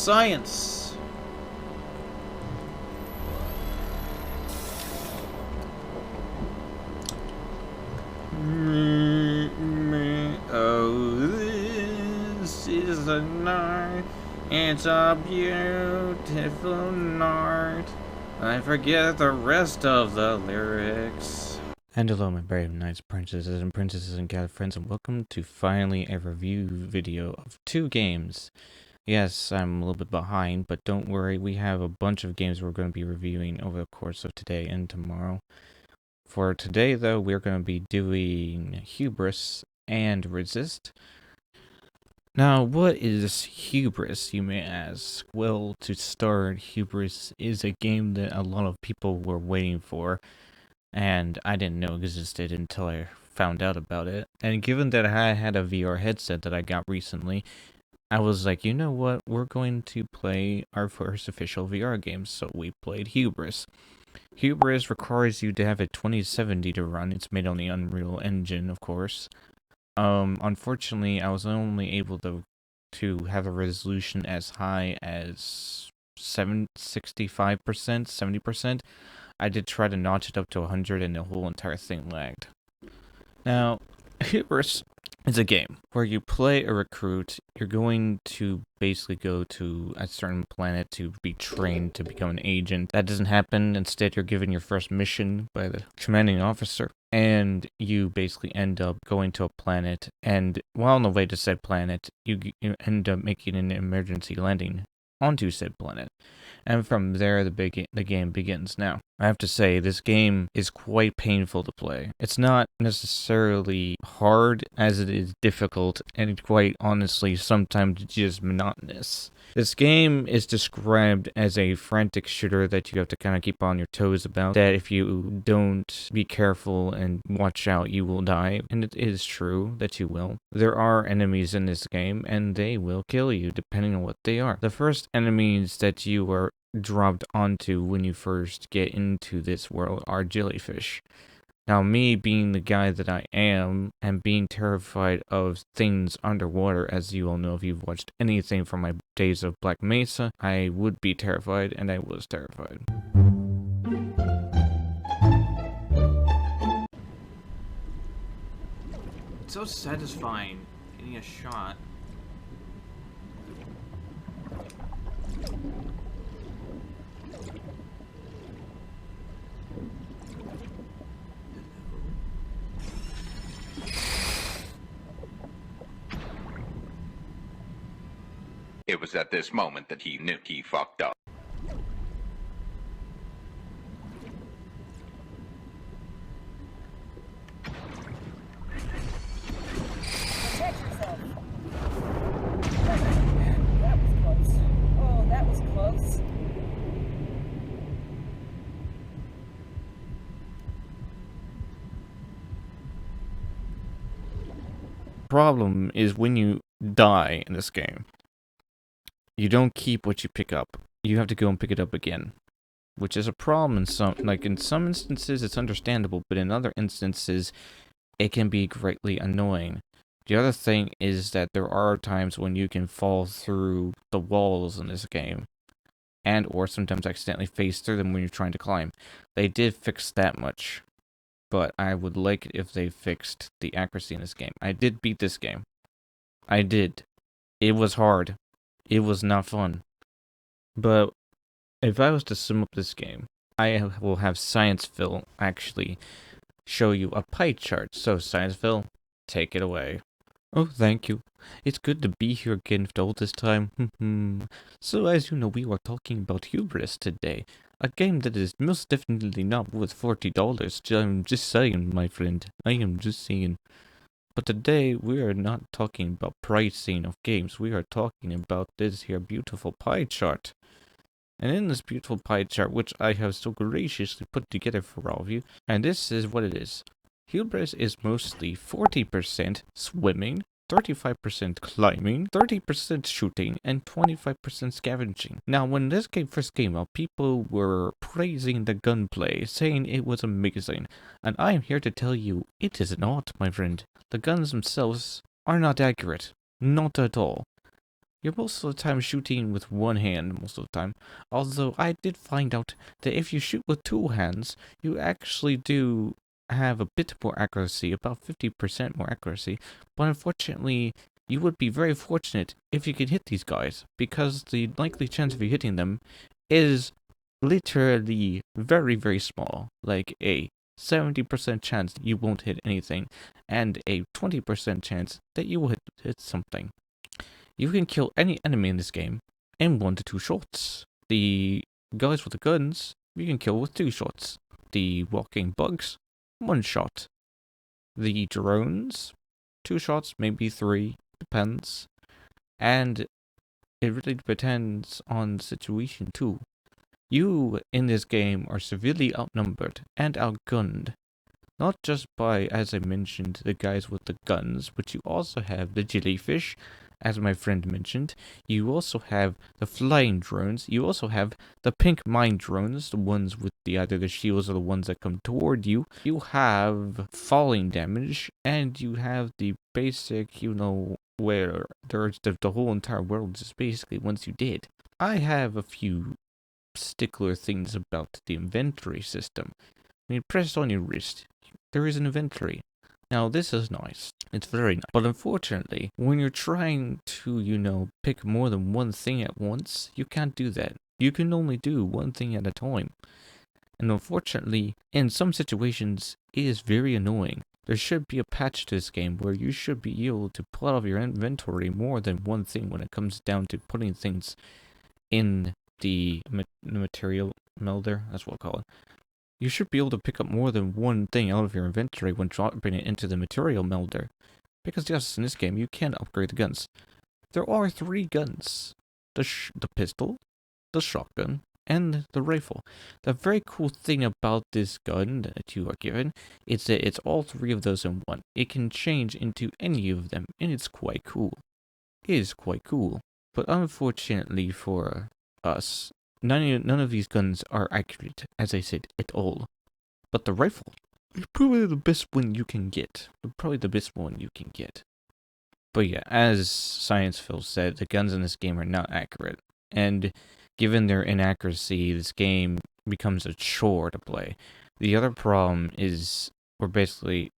Science! Oh, this is a night. It's a beautiful night. I forget the rest of the lyrics. And hello, my brave knights, princesses, and cat friends, and welcome to finally a review video of 2 games. Yes, I'm a little bit behind, but don't worry, we have a bunch of games we're going to be reviewing over the course of today and tomorrow. For today, though, we're going to be doing Hubris and Resist. Now, what is Hubris, you may ask? Well, to start, Hubris is a game that a lot of people were waiting for, and I didn't know existed until I found out about it. And given that I had a VR headset that I got recently, I was like, you know what, we're going to play our first official VR game, so we played Hubris. Hubris requires you to have a 2070 to run. It's made on the Unreal Engine, of course. Unfortunately, I was only able to have a resolution as high as 65%, 70%. I did try to notch it up to 100 and the whole entire thing lagged. Now, Hubris is a game where you play a recruit. You're going to basically go to a certain planet to be trained to become an agent. That doesn't happen. Instead, you're given your first mission by the commanding officer, and you basically end up going to a planet, and while on the way to said planet, you end up making an emergency landing onto said planet. And from there, the game begins. Now, I have to say, this game is quite painful to play. It's not necessarily hard as it is difficult, and quite honestly, sometimes just monotonous. This game is described as a frantic shooter that you have to kind of keep on your toes about, that if you don't be careful and watch out, you will die, and it is true that you will. There are enemies in this game, and they will kill you, depending on what they are. The first enemies that you are dropped onto when you first get into this world are jellyfish. Now, me being the guy that I am, and being terrified of things underwater, as you all know if you've watched anything from my days of Black Mesa, I would be terrified, and I was terrified. It's so satisfying getting a shot. It was at this moment that he knew he fucked up. Protect yourself. That was close. Oh, that was close. Problem is when you die in this game, you don't keep what you pick up. You have to go and pick it up again, which is a problem in some instances it's understandable, but in other instances it can be greatly annoying. The other thing is that there are times when you can fall through the walls in this game, and or sometimes accidentally face through them when you're trying to climb. They did fix that much, but I would like it if they fixed the accuracy in this game. I did beat this game. I did. It was hard. It was not fun. But if I was to sum up this game, I will have Scienceville actually show you a pie chart. So Scienceville, take it away. Oh, thank you. It's good to be here again after all this time. So as you know, we were talking about Hubris today. A game that is most definitely not worth $40. I'm just saying, my friend. I am just saying. But today, we are not talking about pricing of games. We are talking about this here beautiful pie chart. And in this beautiful pie chart, which I have so graciously put together for all of you, and this is what it is. Hubris is mostly 40% swimming, 35% climbing, 30% shooting, and 25% scavenging. Now, when this game first came out, people were praising the gunplay, saying it was amazing. And I am here to tell you, it is not, my friend. The guns themselves are not accurate. Not at all. you're most of the time shooting with one hand most of the time. Although I did find out that if you shoot with two hands, you actually do have a bit more accuracy, about 50% more accuracy. But unfortunately, you would be very fortunate if you could hit these guys, because the likely chance of you hitting them is literally very, very small. Like a 70% chance that you won't hit anything, and a 20% chance that you will hit something. You can kill any enemy in this game in 1 to 2 shots. The guys with the guns, you can kill with 2 shots. The walking bugs, 1 shot. The drones, 2 shots, maybe 3, depends. And it really depends on the situation too. You, in this game, are severely outnumbered and outgunned. Not just by, as I mentioned, the guys with the guns, but you also have the jellyfish, as my friend mentioned. You also have the flying drones. You also have the pink mine drones, the ones with either the shields or the ones that come toward you. You have falling damage, and you have the basic, where there's the whole entire world is basically once you did. I have a few stickler things about the inventory system. When you press on your wrist, there is an inventory. Now, this is nice. It's very nice. But unfortunately, when you're trying to, pick more than one thing at once, you can't do that. You can only do one thing at a time. And unfortunately, in some situations, it is very annoying. There should be a patch to this game where you should be able to pull out of your inventory more than one thing when it comes down to putting things in the material melder. That's what we'll call it. You should be able to pick up more than one thing out of your inventory when dropping it into the material melder. Because yes, in this game, you can upgrade the guns. There are 3 guns. The pistol, the shotgun, and the rifle. The very cool thing about this gun that you are given is that it's all 3 of those in one. It can change into any of them, and it's quite cool. It is quite cool. But unfortunately for us, none of these guns are accurate, as I said, at all. But the rifle is probably the best one you can get. But yeah, as Science Phil said, the guns in this game are not accurate. And given their inaccuracy, this game becomes a chore to play. The other problem is we're basically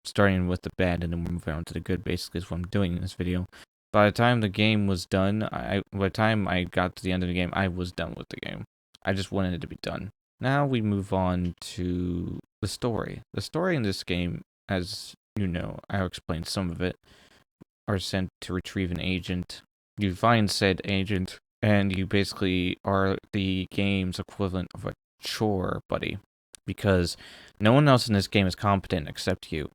starting with the bad and then we're moving on to the good, basically is what I'm doing in this video. By the time the game was done, by the time I got to the end of the game, I was done with the game. I just wanted it to be done. Now we move on to the story. The story in this game, as you know, I'll explain some of it, are sent to retrieve an agent. You find said agent, and you basically are the game's equivalent of a chore buddy, because no one else in this game is competent except you.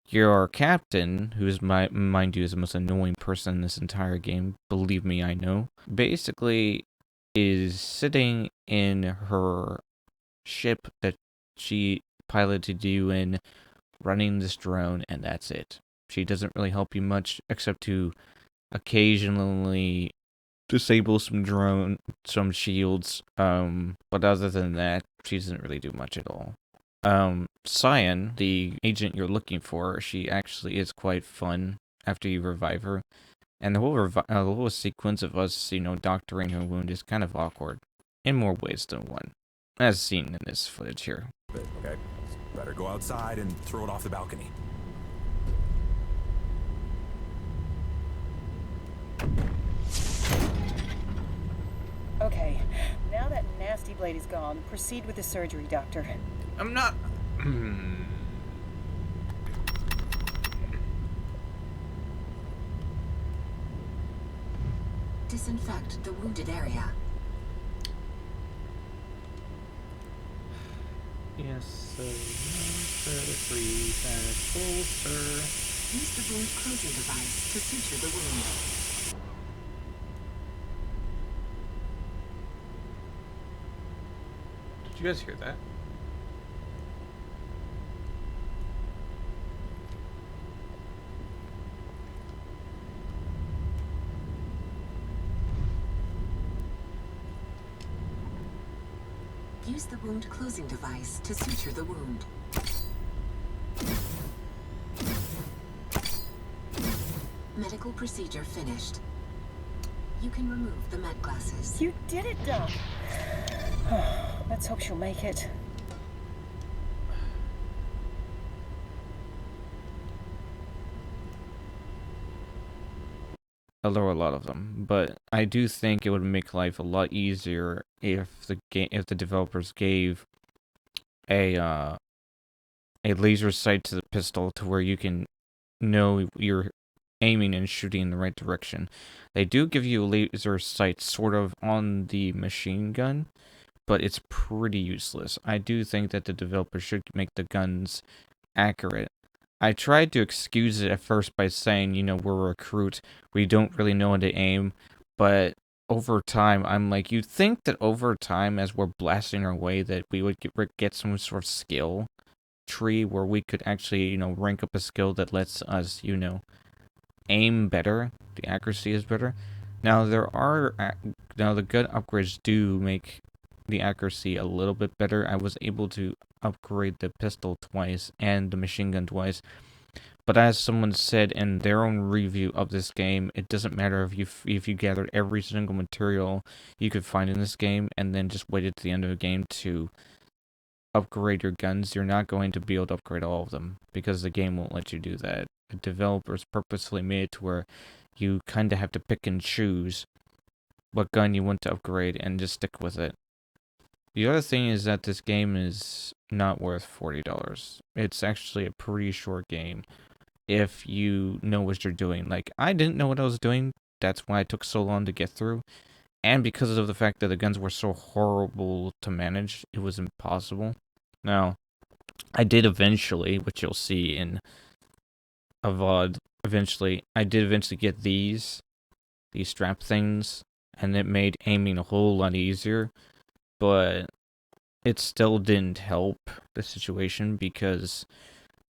Your captain, who is, mind you, is the most annoying person in this entire game, believe me, I know, basically is sitting in her ship that she piloted you in, running this drone, and that's it. She doesn't really help you much, except to occasionally disable some shields, but other than that, she doesn't really do much at all. Cyan, the agent you're looking for, she actually is quite fun after you revive her. And the whole sequence of us, doctoring her wound is kind of awkward, in more ways than one, as seen in this footage here. Okay, better go outside and throw it off the balcony. Okay, now that nasty blade is gone, proceed with the surgery, Doctor. I'm not... Disinfect the wounded area. Yes, so... Breathe and closer. Use the wound closing device to suture the wound. Did you guys hear that? Use the wound closing device to suture the wound. Medical procedure finished. You can remove the med glasses. You did it, Doc. Let's hope she'll make it. There were a lot of them, but I do think it would make life a lot easier if the developers gave a laser sight to the pistol to where you can know you're aiming and shooting in the right direction. They do give you a laser sight sort of on the machine gun, but it's pretty useless. I do think that the developers should make the guns accurate. I tried to excuse it at first by saying, you know, we're a recruit, we don't really know how to aim, but over time, I'm like, you'd think that over time, as we're blasting our way, that we would get some sort of skill tree where we could actually, you know, rank up a skill that lets us, you know, aim better, the accuracy is better. Now, the gun upgrades do make the accuracy a little bit better. I was able to upgrade the pistol twice and the machine gun twice, but as someone said in their own review of this game, it doesn't matter if you gathered every single material you could find in this game and then just waited to the end of the game to upgrade your guns. You're not going to be able to upgrade all of them because the game won't let you do that. The developers purposefully made it to where you kind of have to pick and choose what gun you want to upgrade and just stick with it. The other thing is that this game is not worth $40. It's actually a pretty short game if you know what you're doing. Like, I didn't know what I was doing. That's why it took so long to get through. And because of the fact that the guns were so horrible to manage, it was impossible. Now, I did eventually, which you'll see in a VOD, I did eventually get these strap things, and it made aiming a whole lot easier. But it still didn't help the situation because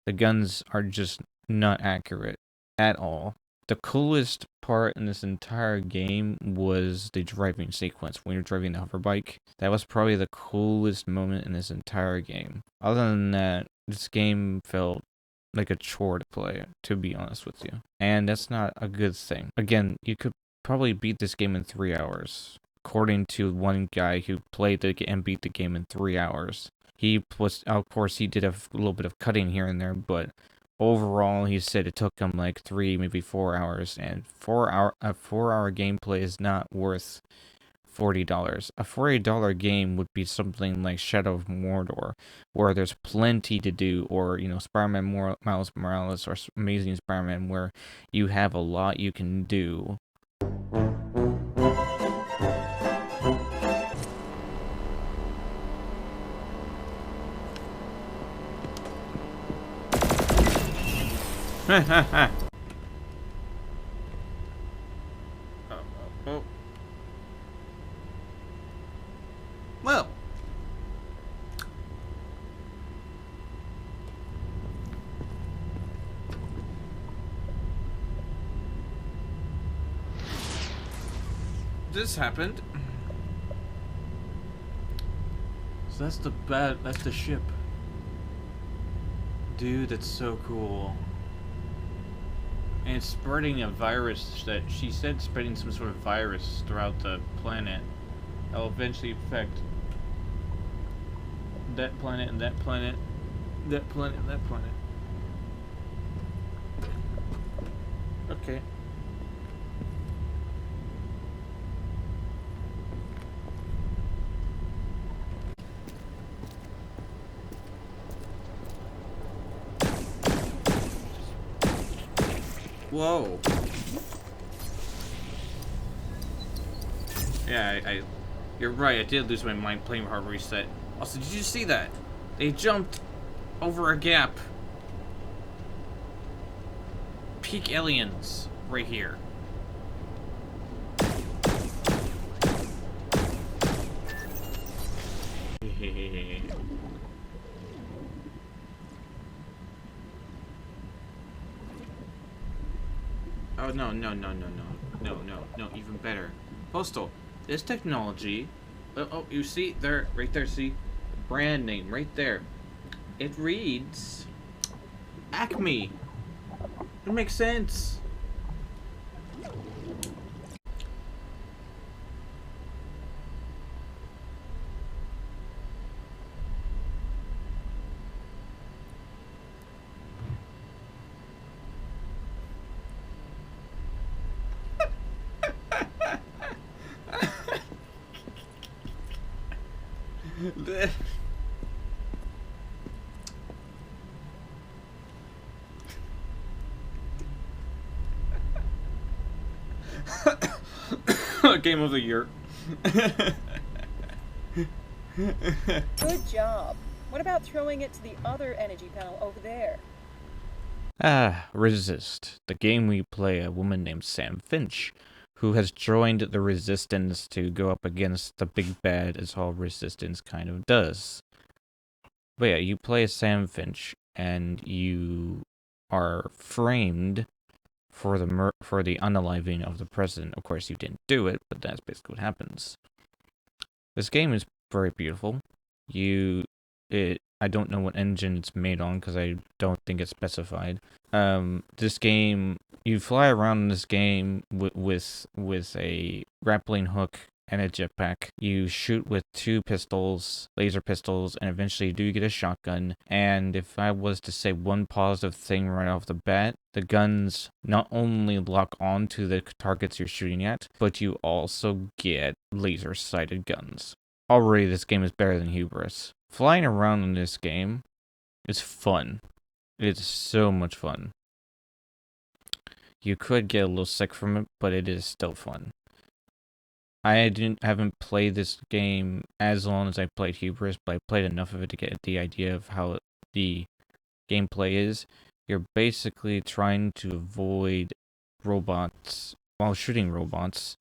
the guns are just not accurate at all. The coolest part in this entire game was the driving sequence when you're driving the hover bike. That was probably the coolest moment in this entire game. Other than that, this game felt like a chore to play, to be honest with you. And that's not a good thing. Again, you could probably beat this game in 3 hours. According to one guy who played and beat the game in 3 hours. He was, of course, he did a little bit of cutting here and there, but overall, he said it took him like 3, maybe 4 hours, and a 4-hour gameplay is not worth $40. A $40 game would be something like Shadow of Mordor, where there's plenty to do, or, you know, Spider-Man Miles Morales or Amazing Spider-Man, where you have a lot you can do. Oh. Well. This happened. So that's the ship. Dude, that's so cool. And it's spreading a virus that she said spreading some sort of virus throughout the planet that will eventually affect that planet and that planet, that planet and that planet. Okay. Whoa. Yeah, you're right, I did lose my mind playing Hard Reset. Also, did you see that? They jumped over a gap. Peak aliens right here. Oh, no, even better. Postal, this technology, oh, you see, there, right there, see? Brand name, right there. It reads, Acme. It makes sense. Game of the year. Good job. What about throwing it to the other energy panel over there? Resist. The game we play a woman named Sam Finch, who has joined the Resistance to go up against the big bad, as all Resistance kind of does. But yeah, you play as Sam Finch, and you are framed for the unaliving of the president. Of course, you didn't do it, but that's basically what happens. This game is very beautiful. I don't know what engine it's made on because I don't think it's specified. This game, you fly around in this game with a grappling hook and a jetpack. You shoot with 2 pistols, laser pistols, and eventually you do get a shotgun. And if I was to say one positive thing right off the bat, the guns not only lock onto the targets you're shooting at, but you also get laser-sighted guns. Already, this game is better than Hubris. Flying around in this game is fun. It's so much fun. You could get a little sick from it, but it is still fun. I haven't played this game as long as I played Hubris, but I played enough of it to get the idea of how the gameplay is. You're basically trying to avoid robots while shooting robots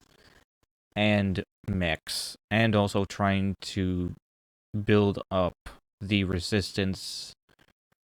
and mechs, and also trying to build up the resistance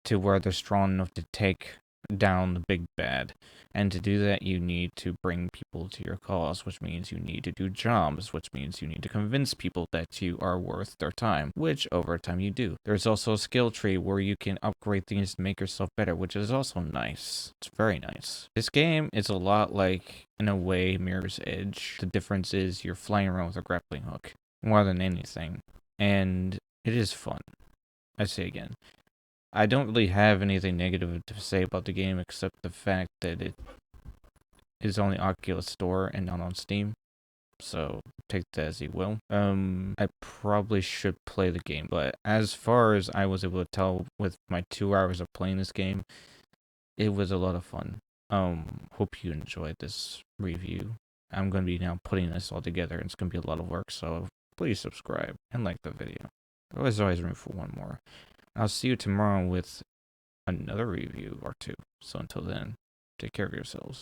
to where they're strong enough to take down the big bad. And to do that, you need to bring people to your cause, which means you need to do jobs, which means you need to convince people that you are worth their time, which over time you do. There's also a skill tree where you can upgrade things to make yourself better, which is also nice. It's very nice. This game is a lot like, in a way, Mirror's Edge. The difference is you're flying around with a grappling hook, more than anything. And it is fun. I say again. I don't really have anything negative to say about the game except the fact that it is on the Oculus Store and not on Steam. So take that as you will. I probably should play the game, but as far as I was able to tell with my 2 hours of playing this game, it was a lot of fun. Hope you enjoyed this review. I'm going to be now putting this all together, and it's going to be a lot of work, so please subscribe and like the video. There's always room for one more. I'll see you tomorrow with another review or 2. So until then, take care of yourselves.